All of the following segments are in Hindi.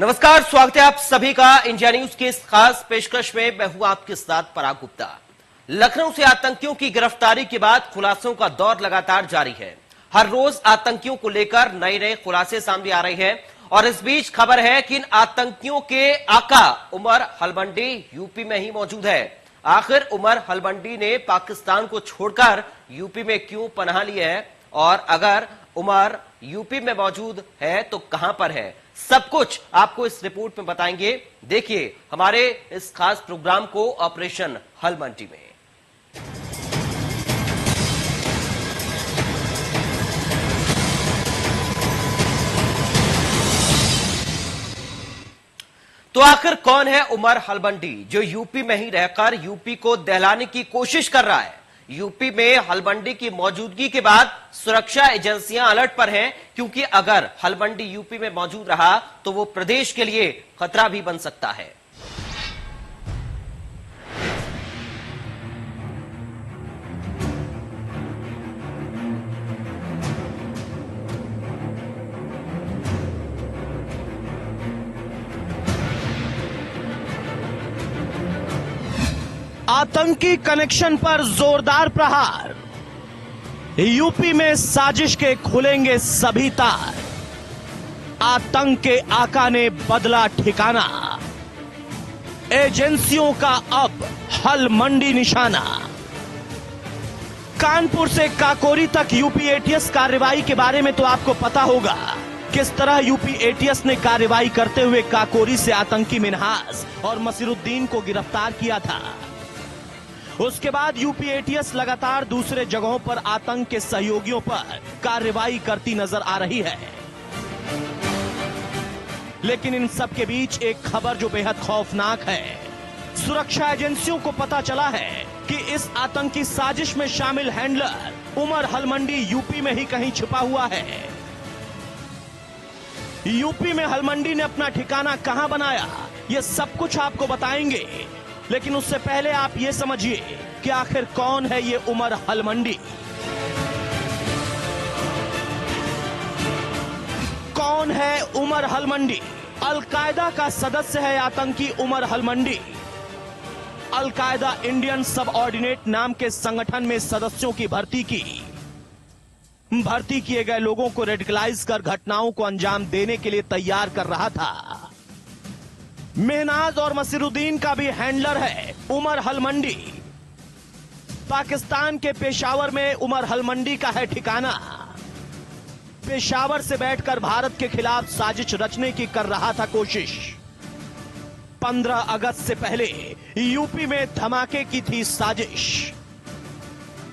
नमस्कार, स्वागत है आप सभी का इंडिया न्यूज के इस खास पेशकश में। मैं हूं आपके साथ पराग गुप्ता। लखनऊ से आतंकियों की गिरफ्तारी के बाद खुलासों का दौर लगातार जारी है। हर रोज आतंकियों को लेकर नए नए खुलासे सामने आ रहे हैं और इस बीच खबर है कि इन आतंकियों के आका उमर हलमंडी यूपी में ही मौजूद है। आखिर उमर हलमंडी ने पाकिस्तान को छोड़कर यूपी में क्यों पनाह ली है और अगर उमर यूपी में मौजूद है तो कहां पर है, सब कुछ आपको इस रिपोर्ट में बताएंगे। देखिए हमारे इस खास प्रोग्राम को ऑपरेशन हलमंडी में। तो आखिर कौन है उमर हलमंडी जो यूपी में ही रहकर यूपी को दहलाने की कोशिश कर रहा है। यूपी में हलमंडी की मौजूदगी के बाद सुरक्षा एजेंसियां अलर्ट पर हैं, क्योंकि अगर हलमंडी यूपी में मौजूद रहा तो वो प्रदेश के लिए खतरा भी बन सकता है। आतंकी कनेक्शन पर जोरदार प्रहार। यूपी में साजिश के खुलेंगे सभी तार। आतंक के आका ने बदला ठिकाना। एजेंसियों का अब हलमंडी निशाना। कानपुर से काकोरी तक यूपी एटीएस कार्रवाई के बारे में तो आपको पता होगा। किस तरह यूपी एटीएस ने कार्रवाई करते हुए काकोरी से आतंकी मिन्हास और मसीरुद्दीन को गिरफ्तार किया था। उसके बाद यूपी एटीएस लगातार दूसरे जगहों पर आतंक के सहयोगियों पर कार्रवाई करती नजर आ रही है। लेकिन इन सब के बीच एक खबर जो बेहद खौफनाक है। सुरक्षा एजेंसियों को पता चला है कि इस आतंकी साजिश में शामिल हैंडलर उमर हलमंडी यूपी में ही कहीं छुपा हुआ है। यूपी में हलमंडी ने अपना ठिकाना कहां बनाया, यह सब कुछ आपको बताएंगे। लेकिन उससे पहले आप ये समझिए कि आखिर कौन है ये उमर हलमंडी। कौन है उमर हलमंडी? अलकायदा का सदस्य है आतंकी उमर हलमंडी। अलकायदा इंडियन सबऑर्डिनेट नाम के संगठन में सदस्यों की भर्ती किए गए लोगों को रेडिकलाइज कर घटनाओं को अंजाम देने के लिए तैयार कर रहा था। मेहनाज और मसीरुद्दीन का भी हैंडलर है उमर हलमंडी। पाकिस्तान के पेशावर में उमर हलमंडी का है ठिकाना। पेशावर से बैठकर भारत के खिलाफ साजिश रचने की कर रहा था कोशिश। 15 अगस्त से पहले यूपी में धमाके की थी साजिश।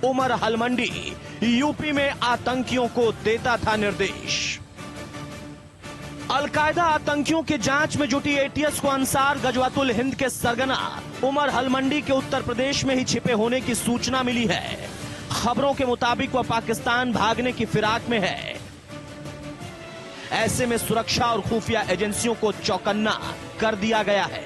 उमर हलमंडी यूपी में आतंकियों को देता था निर्देश। अलकायदा आतंकियों की जांच में जुटी एटीएस को अंसार गजवातुल हिंद के सरगना उमर हलमंडी के उत्तर प्रदेश में ही छिपे होने की सूचना मिली है। खबरों के मुताबिक वह पाकिस्तान भागने की फिराक में है। ऐसे में सुरक्षा और खुफिया एजेंसियों को चौकन्ना कर दिया गया है।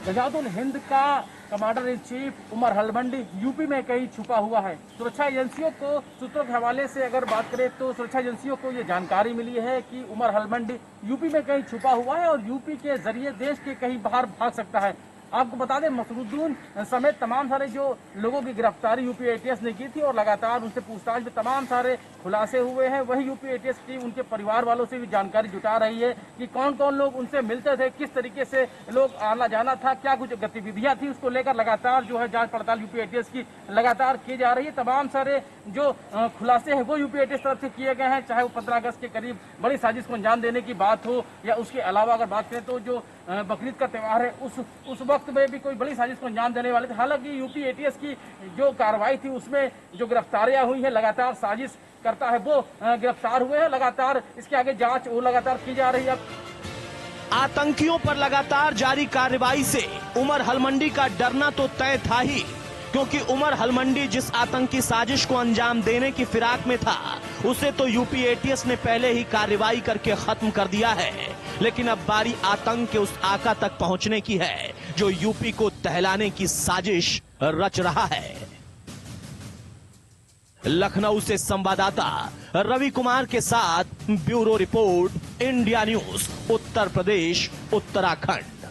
गजवातुल हिंद का commander in chief Umar Halmandi UP में कहीं छुपा हुआ है। सुरक्षा एजेंसियों को सूत्रों के हवाले से अगर बात करें तो सुरक्षा एजेंसियों को ये जानकारी मिली है कि उमर हलमंडी यूपी में कहीं छुपा हुआ है और यूपी के जरिए देश के कहीं बाहर भाग सकता है। आपको बता दें, मसरुद्दीन समेत तमाम सारे जो लोगों की गिरफ्तारी यूपी एटीएस ने की थी और लगातार उनसे पूछताछ में तमाम सारे खुलासे हुए हैं। वही यूपी एटीएस टीम उनके परिवार वालों से भी जानकारी जुटा रही है कि कौन कौन लोग उनसे मिलते थे, किस तरीके से लोग आना जाना था, क्या कुछ गतिविधियां थी, उसको लेकर लगातार जो है जांच पड़ताल यूपी एटीएस की लगातार की जा रही है। तमाम सारे जो खुलासे हैं वो यूपी एटीएस तरफ से किए गए हैं, चाहे वो 15 अगस्त के करीब बड़ी साजिश को अंजाम देने की बात हो या उसके अलावा अगर बात करें तो जो बकरीद का त्यौहार है उस वक्त में भी कोई बड़ी साजिश को अंजाम देने वाले थे। हालांकि यूपी एटीएस की जो कार्रवाई थी उसमें जो गिरफ्तारियां हुई हैं, लगातार साजिश करता है वो गिरफ्तार हुए हैं। लगातार इसके आगे जांच वो लगातार की जा रही है। आतंकियों पर लगातार जारी कार्रवाई से उमर हलमंडी का डरना तो तय था ही, क्योंकि उमर हलमंडी जिस आतंकी साजिश को अंजाम देने की फिराक में था उसे तो यूपी एटीएस ने पहले ही कार्रवाई करके खत्म कर दिया है। लेकिन अब बारी आतंक के उस आका तक पहुंचने की है जो यूपी को दहलाने की साजिश रच रहा है। लखनऊ से संवाददाता रवि कुमार के साथ bureau report, India news, Uttar Pradesh, Uttarakhand.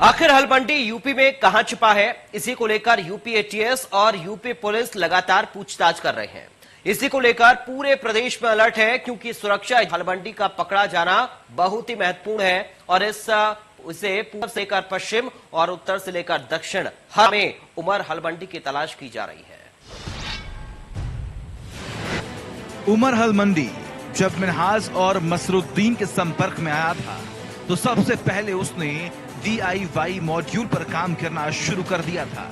आखिर हलमंडी यूपी में कहां छिपा है, इसी को लेकर यूपी एटीएस और यूपी पुलिस लगातार पूछताछ कर रहे हैं। इसी को लेकर पूरे प्रदेश में अलर्ट है, क्योंकि सुरक्षा हलमंडी का पकड़ा जाना बहुत ही महत्वपूर्ण है और इसे पूर्व से लेकर पश्चिम और उत्तर से लेकर दक्षिण हर में उमर हलमंडी की तलाश की जा रही है। उमर हलमंडी जब मिनहाज और मसरुद्दीन के संपर्क में आया था तो सबसे पहले उसने DIY मॉड्यूल पर काम करना शुरू कर दिया था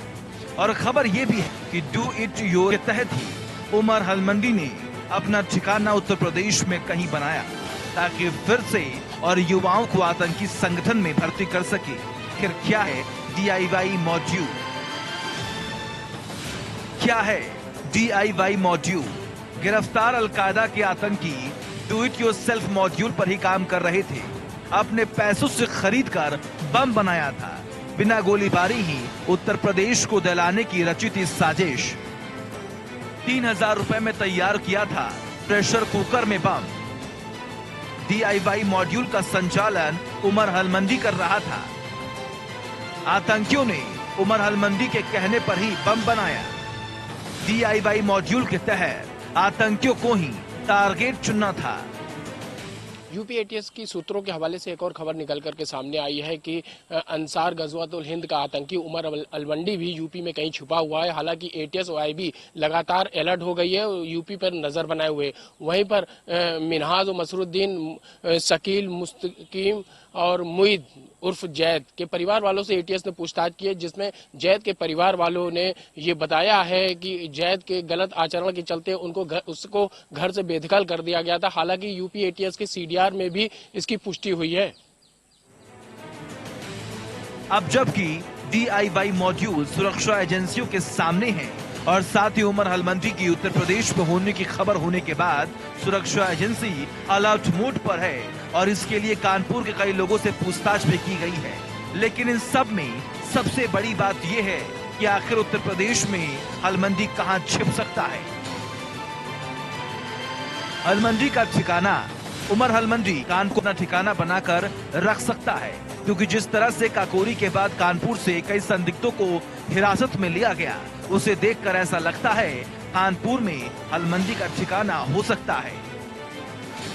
और खबर यह भी है कि डू इट योर के तहत ही उमर हलमंडी ने अपना ठिकाना उत्तर प्रदेश में कहीं बनाया ताकि फिर से और युवाओं को आतंकी संगठन में भर्ती कर सके। फिर क्या है DIY मॉड्यूल? क्या है DIY मॉड्यूल? गिरफ्तार अलकायदा के आतंकी डू इट योरसेल्फ मॉड्यूल पर ही काम कर रहे थे। अपने पैसों से खरीदकर बम बनाया था। बिना गोलीबारी ही उत्तर प्रदेश को दहलाने की रचित इस साजिश। 3000 रुपए में तैयार किया था प्रेशर कुकर में बम। DIY मॉड्यूल का संचालन उमर हलमंडी कर रहा था। आतंकियों ने उमर हलमंडी के कहने पर ही बम बनाया। DIY मॉड्यूल के तहत आतंकियों को ही टारगेट चुनना था। यूपी एटीएस की सूत्रों के हवाले से एक और खबर निकल करके सामने आई है कि अंसार गजवातुल हिंद का आतंकी उमर हलमंडी भी यूपी में कहीं छुपा हुआ है। हालांकि एटीएस और आईबी लगातार अलर्ट हो गई है, यूपी पर नजर बनाए हुए। वहीं पर मिनहाज और मसरुद्दीन, शकील, मुस्तकीम और मुईद उर्फ जैद के परिवार वालों से एटीएस ने पूछताछ की है, जिसमें जैद के परिवार वालों ने ये बताया है कि जैद के गलत आचरण के चलते उसको घर से बेदखल कर दिया गया था। हालांकि यूपी एटीएस के CDR में भी इसकी पुष्टि हुई है। अब जबकि DIY मॉड्यूल सुरक्षा एजेंसियों के सामने है और साथ ही उमर हलमंडी की उत्तर प्रदेश में होने की खबर होने के बाद सुरक्षा एजेंसी अलर्ट मोड पर है और इसके लिए कानपुर के कई लोगों से पूछताछ भी की गई है। लेकिन इन सब में सबसे बड़ी बात यह है कि आखिर उत्तर प्रदेश में हलमंडी कहां छिप सकता है। हलमंडी का ठिकाना उमर हलमंडी कानपुर अपना ठिकाना बनाकर रख सकता है, क्योंकि जिस तरह से काकोरी के बाद कानपुर से कई संदिग्धों को हिरासत में लिया गया, उसे देखकर ऐसा लगता है कानपुर में हलमंडी का ठिकाना हो सकता है।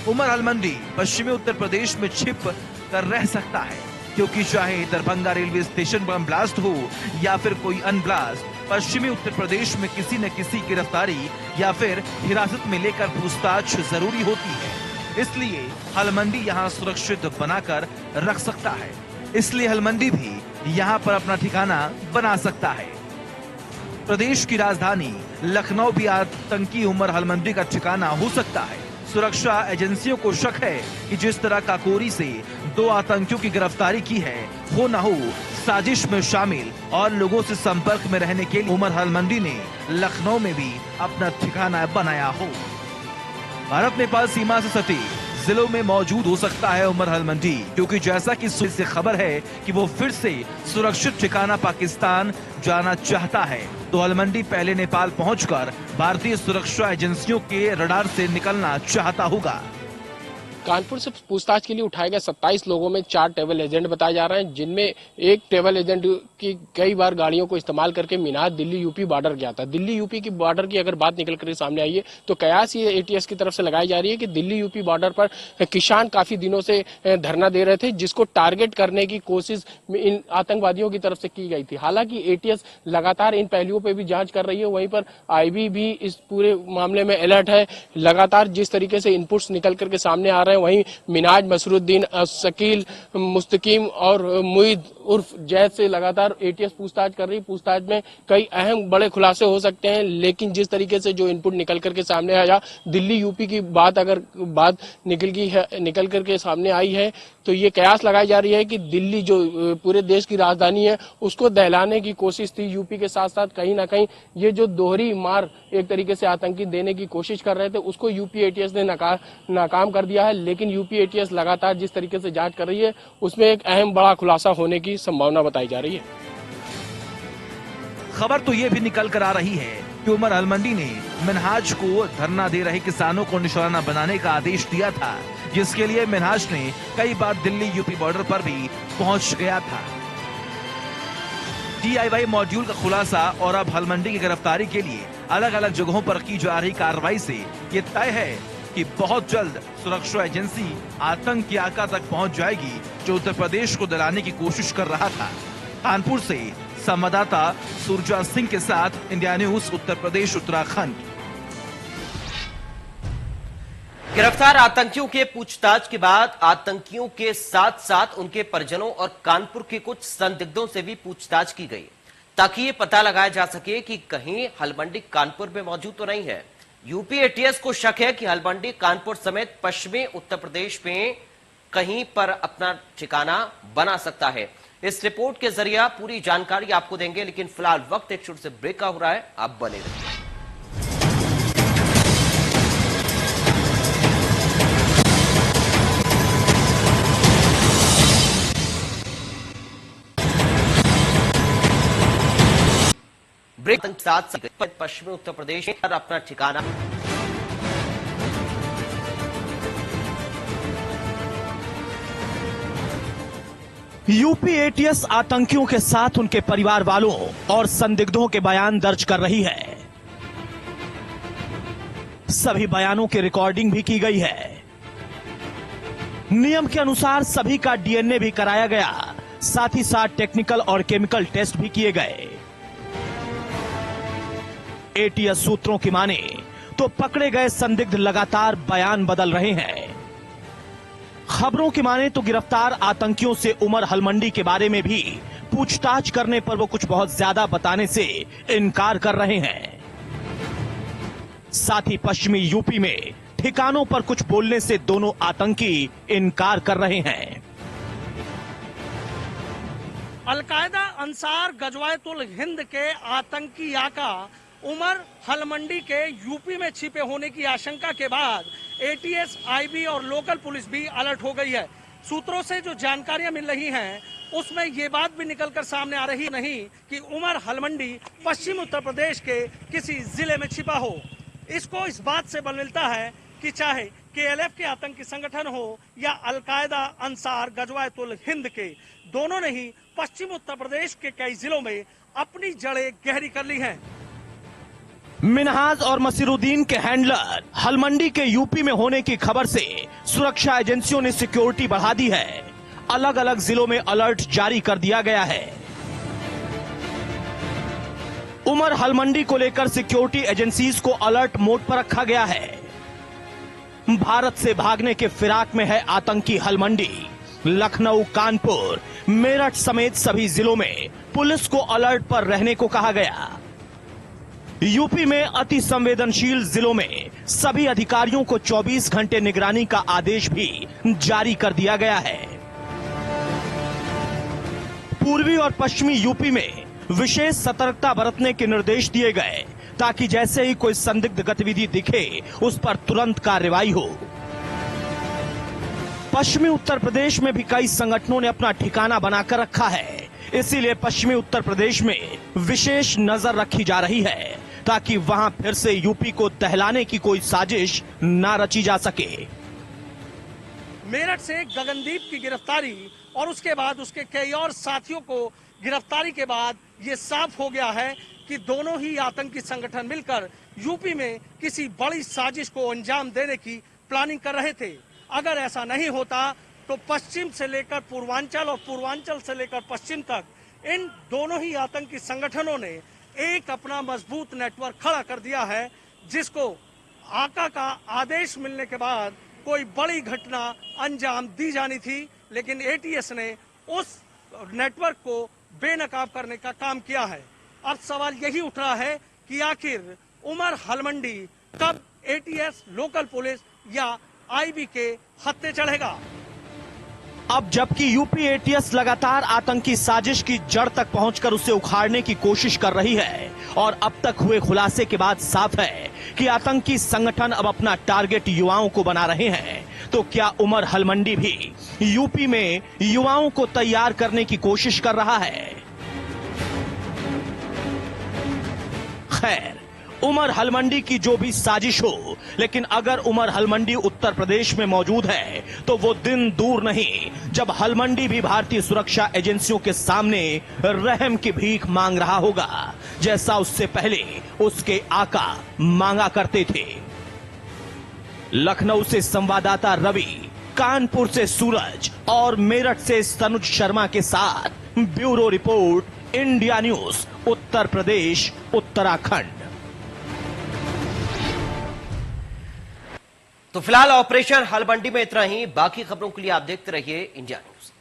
उमर हलमंडी पश्चिमी उत्तर प्रदेश में छिप कर रह सकता है, क्योंकि चाहे Darbhanga railway station bomb blast हो या फिर कोई अन्य ब्लास्ट, पश्चिमी उत्तर प्रदेश में किसी न किसी गिरफ्तारी या फिर हिरासत में लेकर पूछताछ जरूरी होती है। इसलिए हलमंडी यहाँ सुरक्षित बनाकर रख सकता है। इसलिए हलमंडी भी यहाँ पर अपना ठिकाना बना सकता है। प्रदेश की राजधानी लखनऊ भी आतंकी उमर हलमंडी का ठिकाना हो सकता है। सुरक्षा एजेंसियों को शक है कि जिस तरह काकोरी से 2 आतंकियों की गिरफ्तारी की है, हो न हो साजिश में शामिल और लोगों से संपर्क में रहने के लिए उमर हलमंडी ने लखनऊ में भी अपना ठिकाना बनाया हो। भारत नेपाल सीमा से सटी जिलों में मौजूद हो सकता है उमर हलमंडी, क्योंकि जैसा कि से खबर है कि वो फिर से सुरक्षित ठिकाना पाकिस्तान जाना चाहता है, तो हलमंडी पहले नेपाल पहुंचकर भारतीय सुरक्षा एजेंसियों के रडार से निकलना चाहता होगा। कानपुर से पूछताछ के लिए उठाए गए 27 लोगों में 4 ट्रैवल एजेंट बताए जा रहे हैं, जिनमें एक ट्रैवल एजेंट की कई बार गाड़ियों को इस्तेमाल करके मिनाज दिल्ली यूपी बॉर्डर गया था। दिल्ली यूपी की बॉर्डर की अगर बात निकल कर सामने आई है तो कयास ये एटीएस की तरफ से लगाई जा रही है कि दिल्ली यूपी बॉर्डर पर किसान काफी दिनों से धरना दे रहे थे, जिसको टारगेट करने की कोशिश इन आतंकवादियों की तरफ से की गई थी। हालांकि एटीएस लगातार इन पहलुओं पर भी जांच कर रही है, वहीं पर आईबी भी इस पूरे मामले में अलर्ट है। लगातार जिस तरीके से इनपुट्स निकल करके सामने आ रहे हैं, वहीं मिनाज, मसरुद्दीन, शकील, मुस्तकीम और मुईद उर्फ जैद से लगातार एटीएस पूछताछ कर रही। पूछताछ में कई अहम बड़े खुलासे हो सकते हैं, लेकिन जिस तरीके से जो इनपुट निकल करके सामने आया, दिल्ली यूपी की बात निकल करके सामने आई है, तो ये कयास लगाई जा रही है कि दिल्ली जो पूरे देश की राजधानी है उसको दहलाने की कोशिश थी। यूपी के साथ साथ कहीं ना कहीं ये जो दोहरी मार एक तरीके से आतंकी देने की कोशिश कर रहे थे, उसको यूपी एटीएस ने नाकाम कर दिया है। लेकिन यूपी एटीएस लगातार जिस तरीके से जांच कर रही है, उसमें एक अहम बड़ा खुलासा होने की संभावना बताई जा रही है। खबर तो ये भी निकल कर आ रही है कि उमर अलमंडी ने मिनहाज को धरना दे रहे किसानों को निशाना बनाने का आदेश दिया था, जिसके लिए मिनहाज ने कई बार दिल्ली यूपी बॉर्डर पर भी पहुंच गया था। DIY मॉड्यूल का खुलासा और अब हलमंडी की गिरफ्तारी के लिए अलग अलग जगहों पर की जा रही कार्रवाई से ये तय है कि बहुत जल्द सुरक्षा एजेंसी आतंक की आका तक पहुंच जाएगी, जो उत्तर प्रदेश को दिलाने की कोशिश कर रहा था। कानपुर से संवाददाता सुरजा सिंह के साथ इंडिया न्यूज उत्तर प्रदेश उत्तराखंड। गिरफ्तार आतंकियों के पूछताछ के बाद आतंकियों के साथ साथ उनके परिजनों और कानपुर के कुछ संदिग्धों से भी पूछताछ की गई, ताकि ये पता लगाया जा सके कि कहीं हलमंडी कानपुर में मौजूद तो नहीं है। यूपी ATS को शक है कि हलमंडी कानपुर समेत पश्चिमी उत्तर प्रदेश में कहीं पर अपना ठिकाना बना सकता है। इस रिपोर्ट के जरिए पूरी जानकारी आपको देंगे, लेकिन फिलहाल वक्त एक छोटे से ब्रेक का हो रहा है, आप बने रहिए। ब्रेक के साथ पश्चिमी उत्तर प्रदेश में अपना ठिकाना यूपी ATS आतंकियों के साथ उनके परिवार वालों और संदिग्धों के बयान दर्ज कर रही है। सभी बयानों की रिकॉर्डिंग भी की गई है। नियम के अनुसार सभी का DNA भी कराया गया, साथ ही साथ टेक्निकल और केमिकल टेस्ट भी किए गए। ATS सूत्रों की माने तो पकड़े गए संदिग्ध लगातार बयान बदल रहे हैं। खबरों की माने तो गिरफ्तार आतंकियों से उमर हलमंडी के बारे में भी पूछताछ करने पर वो कुछ बहुत ज्यादा बताने से इनकार कर रहे हैं। साथ ही पश्चिमी यूपी में ठिकानों पर कुछ बोलने से दोनों आतंकी इनकार कर रहे हैं। अलकायदा अंसार गजवायतुल हिंद के आतंकी आका उमर हलमंडी के यूपी में छिपे होने की आशंका के बाद ATS, IB और लोकल पुलिस भी अलर्ट हो गई है। सूत्रों से जो जानकारियां मिल रही हैं, उसमें ये बात भी निकलकर सामने आ रही नहीं कि उमर हलमंडी पश्चिम उत्तर प्रदेश के किसी जिले में छिपा हो। इसको इस बात से बल मिलता है कि चाहे KLF के आतंकी संगठन हो या अलकायदा अंसार गजवायतुल हिंद के, दोनों ने ही पश्चिम उत्तर प्रदेश के कई जिलों में अपनी जड़ें गहरी कर ली हैं। मिनहाज और मसीरुद्दीन के हैंडलर हलमंडी के यूपी में होने की खबर से सुरक्षा एजेंसियों ने सिक्योरिटी बढ़ा दी है। अलग अलग जिलों में अलर्ट जारी कर दिया गया है। उमर हलमंडी को लेकर सिक्योरिटी एजेंसीज को अलर्ट मोड पर रखा गया है। भारत से भागने के फिराक में है आतंकी हलमंडी। लखनऊ, कानपुर, मेरठ समेत सभी जिलों में पुलिस को अलर्ट पर रहने को कहा गया। यूपी में अति संवेदनशील जिलों में सभी अधिकारियों को 24 घंटे निगरानी का आदेश भी जारी कर दिया गया है। पूर्वी और पश्चिमी यूपी में विशेष सतर्कता बरतने के निर्देश दिए गए, ताकि जैसे ही कोई संदिग्ध गतिविधि दिखे उस पर तुरंत कार्रवाई हो। पश्चिमी उत्तर प्रदेश में भी कई संगठनों ने अपना ठिकाना बनाकर रखा है, इसीलिए पश्चिमी उत्तर प्रदेश में विशेष नजर रखी जा रही है, ताकि वहां फिर से यूपी को दहलाने की कोई साजिश ना रची जा सके। मेरठ से गगनदीप की गिरफ्तारी और उसके बाद उसके कई और साथियों को गिरफ्तारी के बाद ये साफ हो गया है कि दोनों ही आतंकी संगठन मिलकर यूपी में किसी बड़ी साजिश को अंजाम देने की प्लानिंग कर रहे थे। अगर ऐसा नहीं होता तो पश्चिम से लेकर पूर्वांचल और पूर्वांचल से लेकर पश्चिम तक इन दोनों ही आतंकी संगठनों ने एक अपना मजबूत नेटवर्क खड़ा कर दिया है, जिसको आका का आदेश मिलने के बाद कोई बड़ी घटना अंजाम दी जानी थी, लेकिन ATS ने उस नेटवर्क को बेनकाब करने का काम किया है। अब सवाल यही उठ रहा है कि आखिर उमर हलमंडी कब ATS, लोकल पुलिस या IB के हत्थे चढ़ेगा। अब जबकि यूपी ATS लगातार आतंकी साजिश की जड़ तक पहुंचकर उसे उखाड़ने की कोशिश कर रही है, और अब तक हुए खुलासे के बाद साफ है कि आतंकी संगठन अब अपना टारगेट युवाओं को बना रहे हैं, तो क्या उमर हलमंडी भी यूपी में युवाओं को तैयार करने की कोशिश कर रहा है? खैर, उमर हलमंडी की जो भी साजिश हो, लेकिन अगर उमर हलमंडी उत्तर प्रदेश में मौजूद है तो वो दिन दूर नहीं जब हलमंडी भी भारतीय सुरक्षा एजेंसियों के सामने रहम की भीख मांग रहा होगा, जैसा उससे पहले उसके आका मांगा करते थे। लखनऊ से संवाददाता रवि, कानपुर से सूरज और मेरठ से तनुज शर्मा के साथ bureau report, India news, Uttar Pradesh, Uttarakhand. तो फिलहाल ऑपरेशन हलमंडी में इतना ही। बाकी खबरों के लिए आप देखते रहिए इंडिया न्यूज।